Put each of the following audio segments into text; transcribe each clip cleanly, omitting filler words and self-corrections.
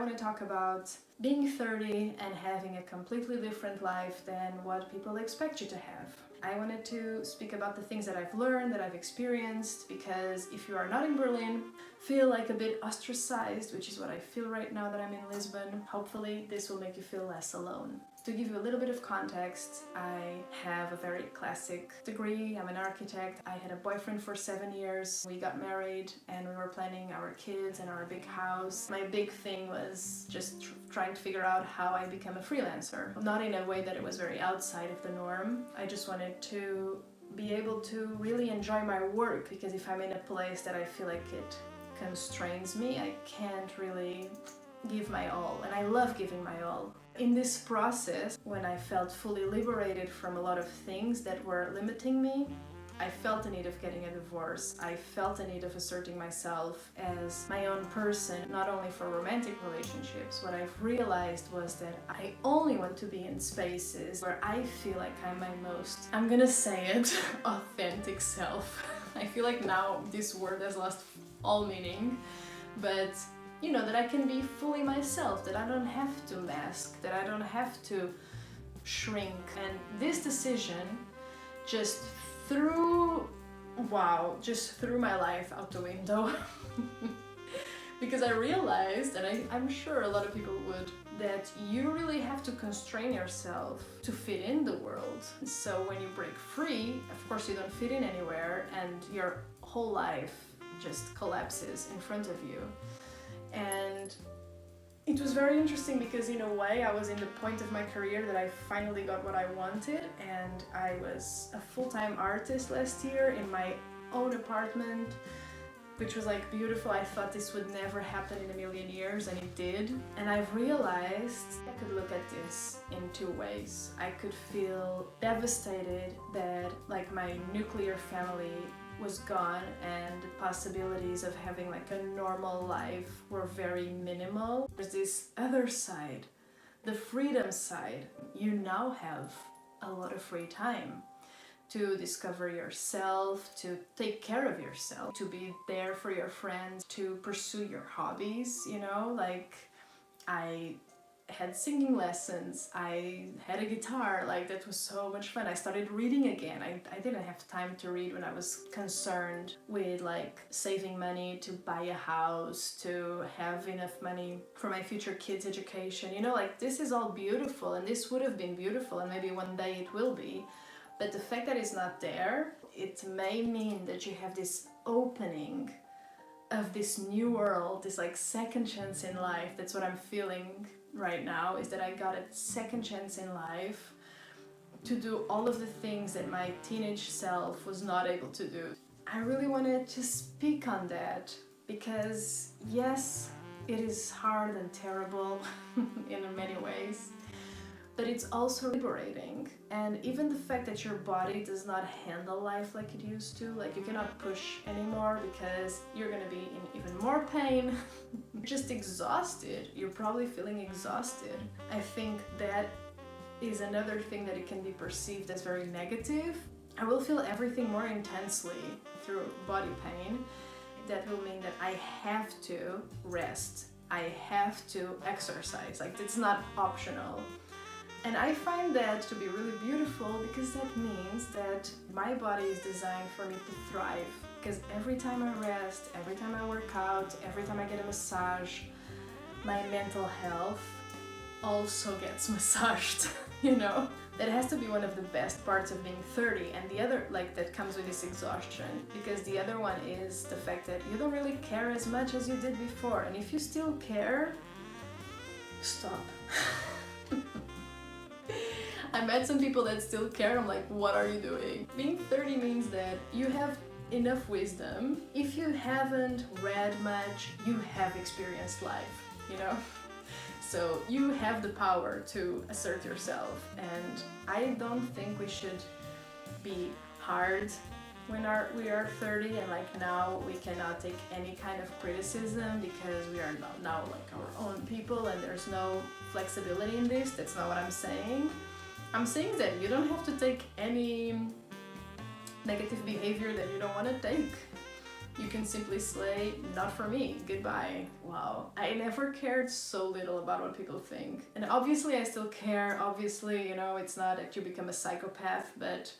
want to talk about being 30 and having a completely different life than what people expect you to have. I wanted to speak about the things that I've learned, that I've experienced, because if you are not in Berlin, feel like a bit ostracized, which is what I feel right now that I'm in Lisbon, hopefully this will make you feel less alone. To give you a little bit of context, I have a very classic degree. I'm an architect. I had a boyfriend for 7 years. We got married and we were planning our kids and our big house. My big thing was just trying to figure out how I become a freelancer. Not in a way that it was very outside of the norm. I just wanted to be able to really enjoy my work, because if I'm in a place that I feel like it constrains me, I can't really give my all, and I love giving my all. In this process, when I felt fully liberated from a lot of things that were limiting me, I felt the need of getting a divorce. I felt the need of asserting myself as my own person, not only for romantic relationships. What I've realized was that I only want to be in spaces where I feel like I'm my most, I'm gonna say it, authentic self. I feel like now this word has lost all meaning, but you know, that I can be fully myself, that I don't have to mask, that I don't have to shrink. And this decision just threw my life out the window. Because I realized, and I'm sure a lot of people would, that you really have to constrain yourself to fit in the world. So when you break free, of course you don't fit in anywhere, and your whole life just collapses in front of you. And it was very interesting because in a way I was in the point of my career that I finally got what I wanted, and I was a full-time artist last year in my own apartment, which was like beautiful. I thought this would never happen in a million years, and it did. And I've realized I could look at this in two ways. I could feel devastated that like my nuclear family was gone and the possibilities of having like a normal life were very minimal. There's this other side, the freedom side. You now have a lot of free time to discover yourself, to take care of yourself, to be there for your friends, to pursue your hobbies, you know, like I had singing lessons, I had a guitar, like that was so much fun. I started reading again. I didn't have time to read when I was concerned with like saving money to buy a house, to have enough money for my future kids' education. You know, like this is all beautiful, and this would have been beautiful, and maybe one day it will be. But the fact that it's not there, it may mean that you have this opening of this new world, this like second chance in life. That's what I'm feeling right now, is that I got a second chance in life to do all of the things that my teenage self was not able to do. I really wanted to speak on that because yes, it is hard and terrible in many ways, but it's also liberating. And even the fact that your body does not handle life like it used to, like you cannot push anymore because you're gonna be in even more pain. You're just exhausted. You're probably feeling exhausted. I think that is another thing that it can be perceived as very negative. I will feel everything more intensely through body pain. That will mean that I have to rest. I have to exercise. Like it's not optional. And I find that to be really beautiful because that means that my body is designed for me to thrive. Because every time I rest, every time I work out, every time I get a massage, my mental health also gets massaged, you know? That has to be one of the best parts of being 30. And the other, like, that comes with this exhaustion, because the other one is the fact that you don't really care as much as you did before. And if you still care, stop. I met some people that still care. I'm like, what are you doing? Being 30 means that you have enough wisdom. If you haven't read much, you have experienced life, you know? So you have the power to assert yourself. And I don't think we should be hard when we are 30 and like now we cannot take any kind of criticism because we are now like our own people and there's no flexibility in this. That's not what I'm saying. I'm saying that you don't have to take any negative behavior that you don't want to take. you can simply say, not for me, goodbye. Wow. I never cared so little about what people think. And obviously I still care. Obviously, you know, it's not that you become a psychopath, but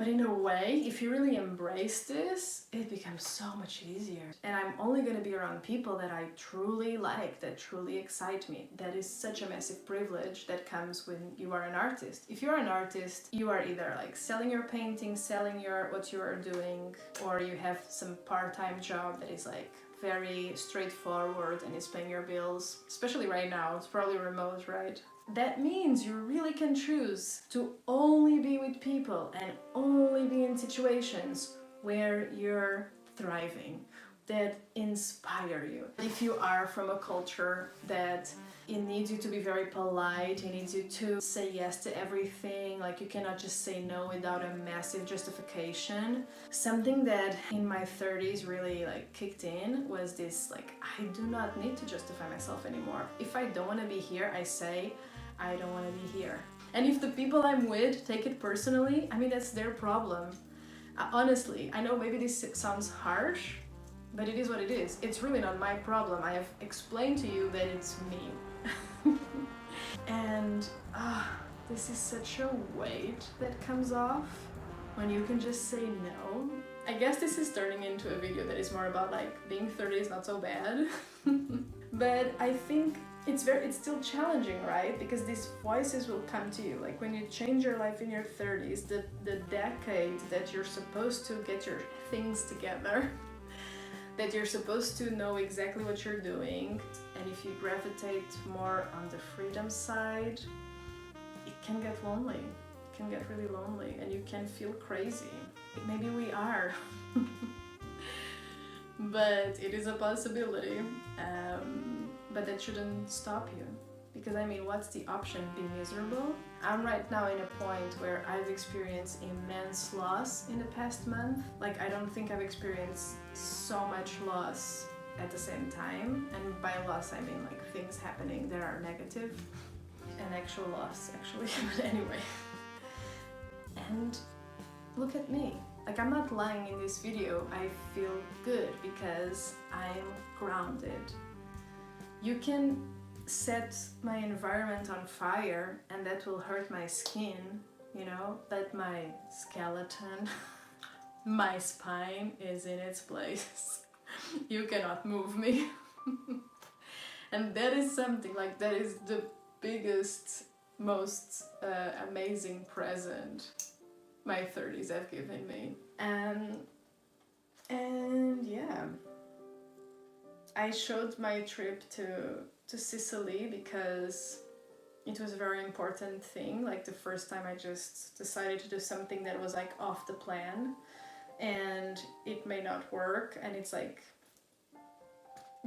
in a way, if you really embrace this, it becomes so much easier. And I'm only going to be around people that I truly like, that truly excite me. That is such a massive privilege that comes when you are an artist. If you're an artist, you are either like selling your painting, selling what you are doing, or you have some part-time job that is like very straightforward and is paying your bills. Especially right now, it's probably remote, right? That means you really can choose to only be with people and only be in situations where you're thriving, that inspire you. If you are from a culture that it needs you to be very polite, it needs you to say yes to everything, like you cannot just say no without a massive justification. Something that in my 30s really like kicked in was this, like, I do not need to justify myself anymore. If I don't want to be here, I say, I don't want to be here. And if the people I'm with take it personally, I mean, that's their problem. Honestly, I know maybe this sounds harsh, but it is what it is. It's really not my problem. I have explained to you that it's me. And this is such a weight that comes off when you can just say no. I guess this is turning into a video that is more about like being 30 is not so bad. But I think it's still challenging, right? Because these voices will come to you. Like when you change your life in your 30s, the decade that you're supposed to get your things together, that you're supposed to know exactly what you're doing, and if you gravitate more on the freedom side, it can get lonely. It can get really lonely, and you can feel crazy. Maybe we are. But it is a possibility. But that shouldn't stop you. Because I mean, what's the option? Be miserable? I'm right now in a point where I've experienced immense loss in the past month. Like, I don't think I've experienced so much loss at the same time. And by loss, I mean like things happening that are negative. An actual loss, actually. But anyway. And look at me. Like, I'm not lying in this video. I feel good because I'm grounded. You can set my environment on fire and that will hurt my skin, you know, but my skeleton, my spine is in its place. You cannot move me. And that is something, like, that is the biggest, most amazing present my 30s have given me. And yeah, I showed my trip to Sicily because it was a very important thing. Like the first time I just decided to do something that was like off the plan and it may not work, and it's like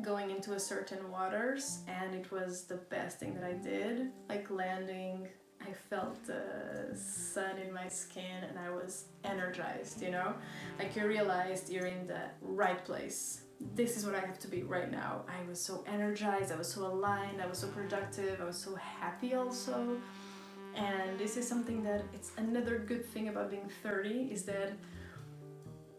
going into a certain waters, and it was the best thing that I did. Like landing, I felt the sun in my skin and I was energized, you know? Like you realized you're in the right place. This is what I have to be right now. I was so energized, I was so aligned, I was so productive, I was so happy also. And this is something that, it's another good thing about being 30 is that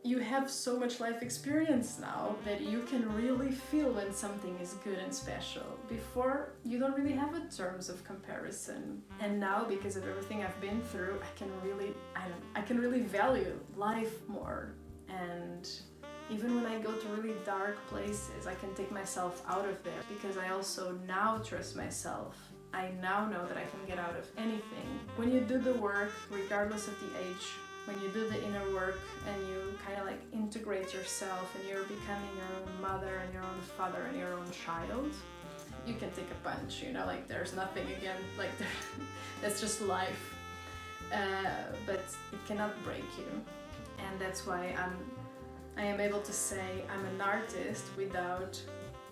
you have so much life experience now that you can really feel when something is good and special. Before, you don't really have a terms of comparison. And now, because of everything I've been through, I can really value life more. And even when I go to really dark places, I can take myself out of there because I also now trust myself. I now know that I can get out of anything. When you do the work, regardless of the age, when you do the inner work and you kind of like integrate yourself and you're becoming your own mother and your own father and your own child, you can take a punch, you know, like there's nothing again, like that's just life. But it cannot break you. And that's why I am able to say I'm an artist without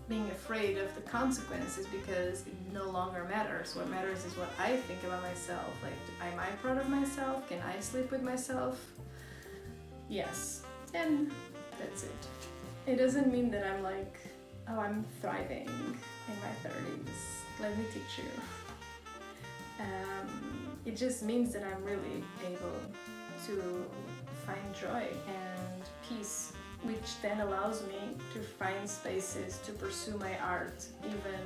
being afraid of the consequences, because it no longer matters. What matters is what I think about myself. Like, am I proud of myself? Can I sleep with myself? Yes. And that's it. It doesn't mean that I'm like, oh, I'm thriving in my 30s. Let me teach you. It just means that I'm really able to find joy and peace, which then allows me to find spaces to pursue my art even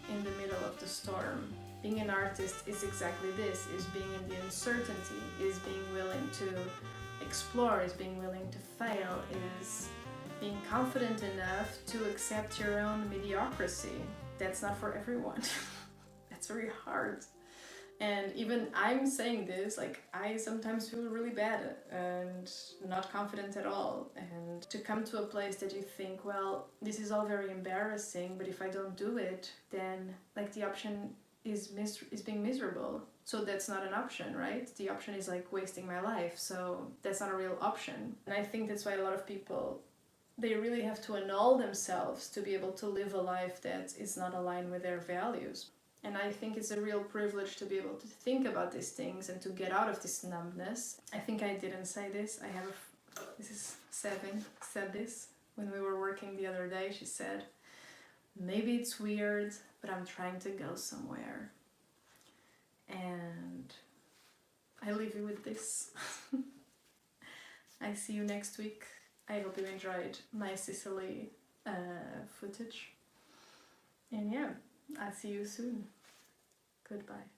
in the middle of the storm. Being an artist is exactly this, is being in the uncertainty, is being willing to explore, is being willing to fail, is being confident enough to accept your own mediocrity. That's not for everyone. That's very hard. And even I'm saying this, like, I sometimes feel really bad and not confident at all. And to come to a place that you think, well, this is all very embarrassing, but if I don't do it, then like the option is being miserable. So that's not an option, right? The option is like wasting my life. So that's not a real option. And I think that's why a lot of people, they really have to annul themselves to be able to live a life that is not aligned with their values. And I think it's a real privilege to be able to think about these things and to get out of this numbness. I think I didn't say this. This is Seven said this when we were working the other day. She said, maybe it's weird, but I'm trying to go somewhere. And I leave you with this. I see you next week. I hope you enjoyed my Sicily footage. And yeah, I'll see you soon. Goodbye.